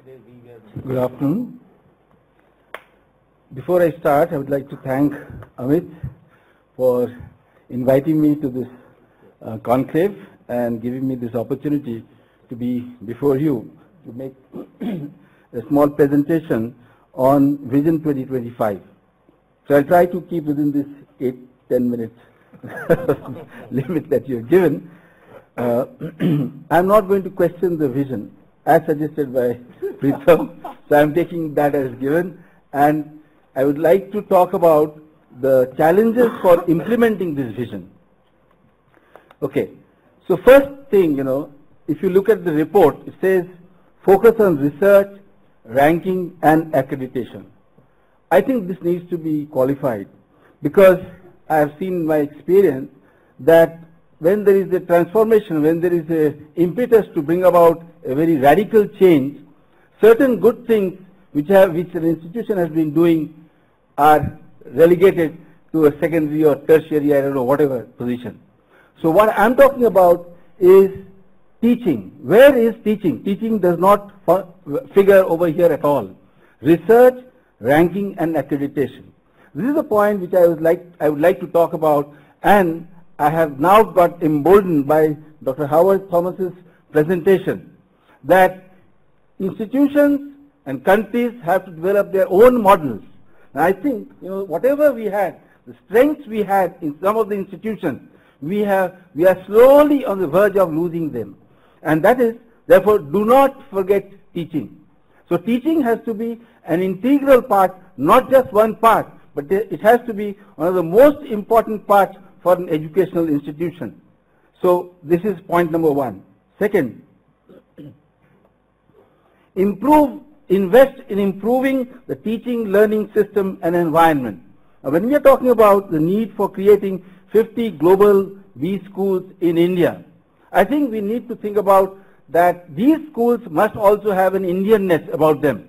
Good afternoon. Before I start, I would like to thank Amit for inviting me to this conclave and giving me this opportunity to be before you to make a small presentation on Vision 2025. So I'll try to keep within this 8-10 minutes limit that you're given. I'm not going to question the vision as suggested by Pritham, so I'm taking that as given, and I would like to talk about the challenges for implementing this vision. Okay, so first thing, if you look at the report, it says focus on research, ranking and accreditation. I think this needs to be qualified because I have seen in my experience that when there is a transformation, when there is a impetus to bring about a very radical change, certain good things which an institution has been doing are relegated to a secondary or tertiary, I don't know, whatever position. So what I'm talking about is teaching. Where is teaching? Teaching does not figure over here at all. Research, ranking and accreditation. This is a point which I would like to talk about, and I have now got emboldened by Dr. Howard Thomas's presentation that institutions and countries have to develop their own models. And I think, whatever we had, the strengths we had in some of the institutions, we are slowly on the verge of losing them. And that is, therefore, do not forget teaching. So teaching has to be an integral part, not just one part, but it has to be one of the most important parts for an educational institution. So this is point number one. Second, invest in improving the teaching, learning system and environment. Now, when we are talking about the need for creating 50 global B schools in India, I think we need to think about that these schools must also have an Indianness about them.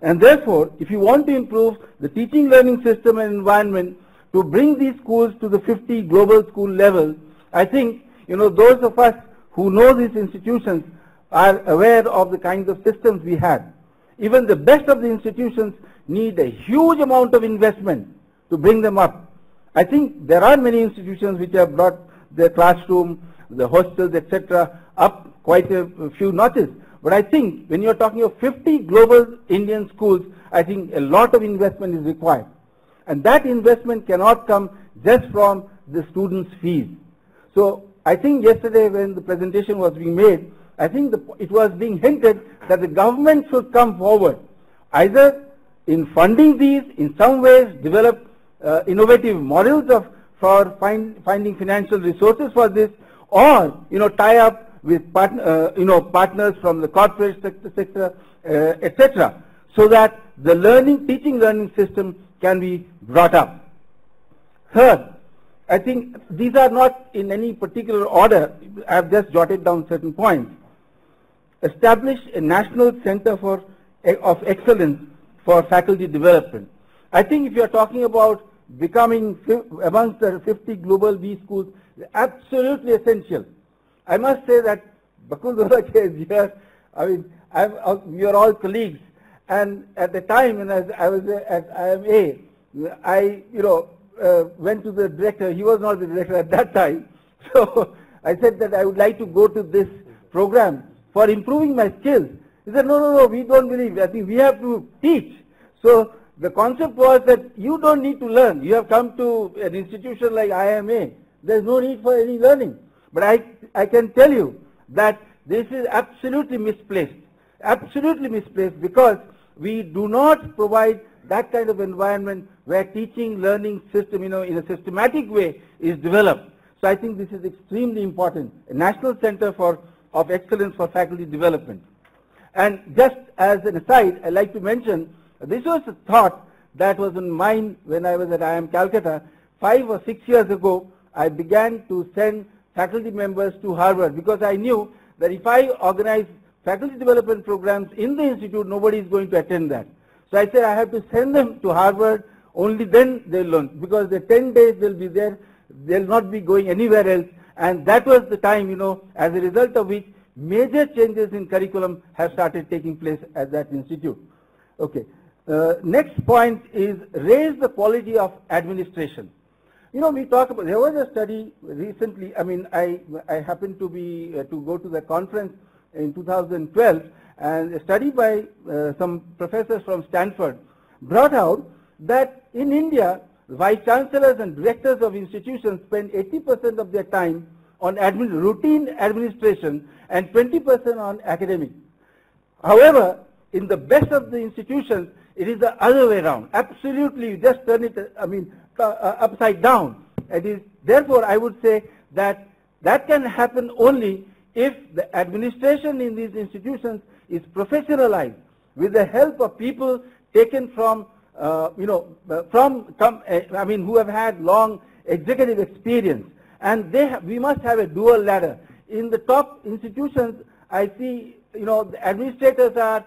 And therefore, if you want to improve the teaching, learning system and environment to bring these schools to the 50 global school level, I think, those of us who know these institutions are aware of the kinds of systems we have. Even the best of the institutions need a huge amount of investment to bring them up. I think there are many institutions which have brought their classroom, the hostels, etc. up quite a few notches. But I think when you're talking of 50 global Indian schools, I think a lot of investment is required. And that investment cannot come just from the students' fees. So I think yesterday when the presentation was being made, I think it was being hinted that the government should come forward, either in funding these, in some ways develop innovative models for finding financial resources for this, or tie up with partners from the corporate sector, etc., so that the teaching learning system can be brought up. Third, I think these are not in any particular order. I have just jotted down certain points. Establish a national center of excellence for faculty development. I think if you are talking about becoming amongst the 50 global B schools, absolutely essential. I must say that Bakul Dorake is here. I mean, we are all colleagues, and at the time when I was at IMA, I went to the director. He was not the director at that time, so I said that I would like to go to this program for improving my skills. He said, no, we don't believe. I think we have to teach. So the concept was that you don't need to learn. You have come to an institution like IMA. There's no need for any learning. But I can tell you that this is absolutely misplaced because we do not provide that kind of environment where teaching, learning system, in a systematic way is developed. So I think this is extremely important. A national center of excellence for faculty development. And just as an aside, I'd like to mention, this was a thought that was in mind when I was at IIM Calcutta. 5 or 6 years ago, I began to send faculty members to Harvard because I knew that if I organize faculty development programs in the institute, nobody is going to attend that. So I said I have to send them to Harvard, only then they'll learn, because the 10 days they'll be there, they'll not be going anywhere else. And that was the time, as a result of which major changes in curriculum have started taking place at that institute. Okay. Next point is raise the quality of administration. You know, we talk about, there was a study recently, I mean, I happened to be, to go to the conference in 2012, and a study by some professors from Stanford brought out that in India, vice chancellors and directors of institutions spend 80% of their time on routine administration and 20% on academics. However, in the best of the institutions, it is the other way around. Absolutely, you just turn it, I mean, upside down. It is, therefore, I would say that that can happen only if the administration in these institutions is professionalized with the help of people taken from, who have had long executive experience. And we must have a dual ladder. In the top institutions, I see, the administrators are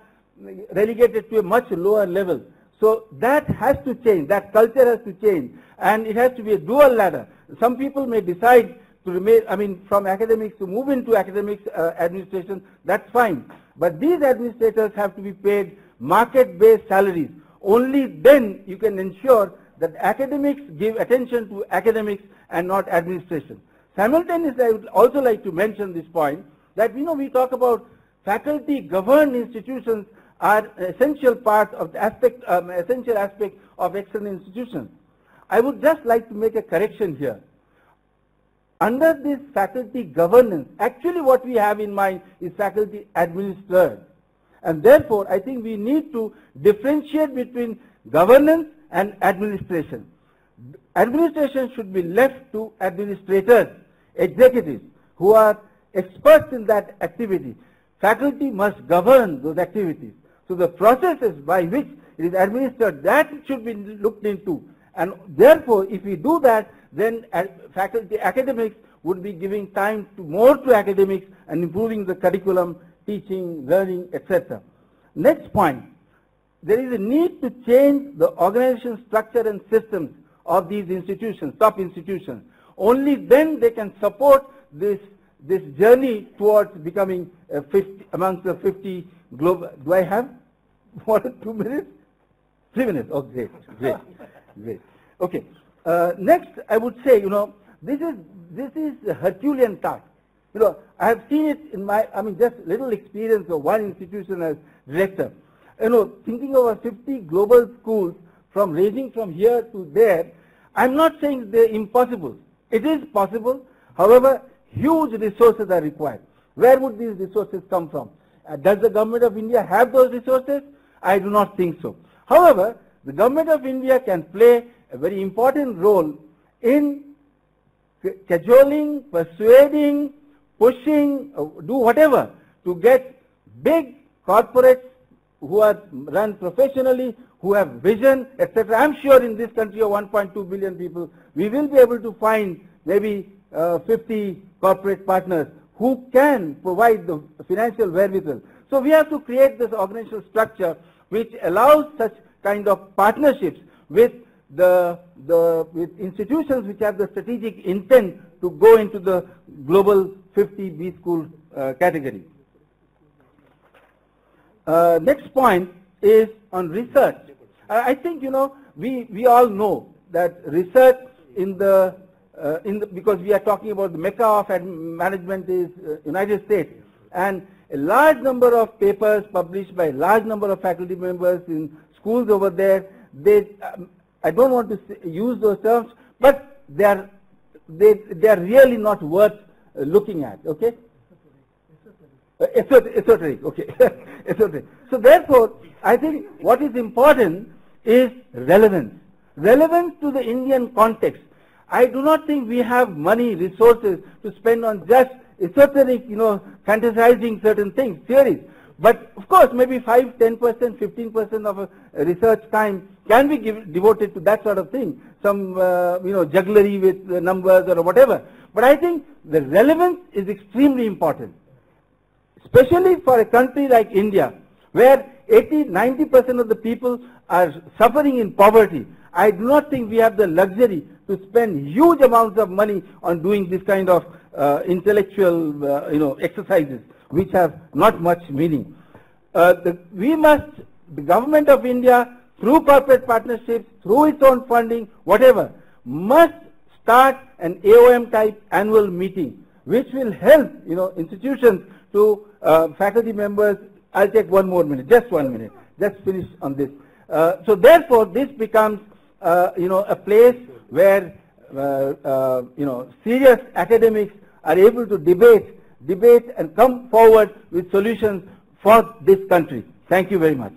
relegated to a much lower level. So that has to change, that culture has to change, and it has to be a dual ladder. Some people may decide to remain, from academics to move into academics administration, that's fine. But these administrators have to be paid market-based salaries. Only then you can ensure that academics give attention to academics and not administration. Simultaneously, I would also like to mention this point that, we talk about faculty-governed institutions are essential part of the essential aspect of excellent institutions. I would just like to make a correction here. Under this faculty governance, actually what we have in mind is faculty administered. And therefore, I think we need to differentiate between governance and administration. Administration should be left to administrators, executives, who are experts in that activity. Faculty must govern those activities. So the processes by which it is administered, that should be looked into. And therefore, if we do that, then faculty academics would be giving time more to academics and improving the curriculum, teaching, learning, etc. Next point, there is a need to change the organization structure and systems of these institutions, top institutions. Only then they can support this journey towards becoming amongst the 50 global. Do I have 2 minutes? 3 minutes. Oh, great. Okay. Next, I would say, this is a Herculean task. I have seen it in my, just little experience of one institution as director. Thinking over 50 global schools ranging from here to there, I'm not saying they're impossible. It is possible. However, huge resources are required. Where would these resources come from? Does the government of India have those resources? I do not think so. However, the government of India can play a very important role in cajoling, persuading, pushing, do whatever to get big corporates who are run professionally, who have vision, etc. I'm sure in this country of 1.2 billion people, we will be able to find maybe 50 corporate partners who can provide the financial wherewithal. So we have to create this organizational structure which allows such kind of partnerships with with institutions which have the strategic intent to go into the global 50 B school category. Next point is on research. I think we all know that research because we are talking about the mecca of management is United States, and a large number of papers published by a large number of faculty members in schools over there. I don't want to use those terms, but they are really not worth looking at. Okay. Esoteric. Okay. Esoteric. So therefore, I think what is important is relevance. Relevance to the Indian context. I do not think we have money, resources to spend on just esoteric, fantasizing certain things, theories. But of course, maybe 5, 10%, 15% of research time can be devoted to that sort of thing. Some, jugglery with numbers or whatever. But I think the relevance is extremely important, especially for a country like India, where 80-90% of the people are suffering in poverty. I do not think we have the luxury to spend huge amounts of money on doing this kind of intellectual, exercises. which have not much meaning. The government of India, through corporate partnerships, through its own funding, whatever, must start an AOM type annual meeting, which will help, institutions to faculty members. I'll take one more minute, just 1 minute, just finish on this. So therefore, this becomes, a place where, serious academics are able to debate and come forward with solutions for this country. Thank you very much.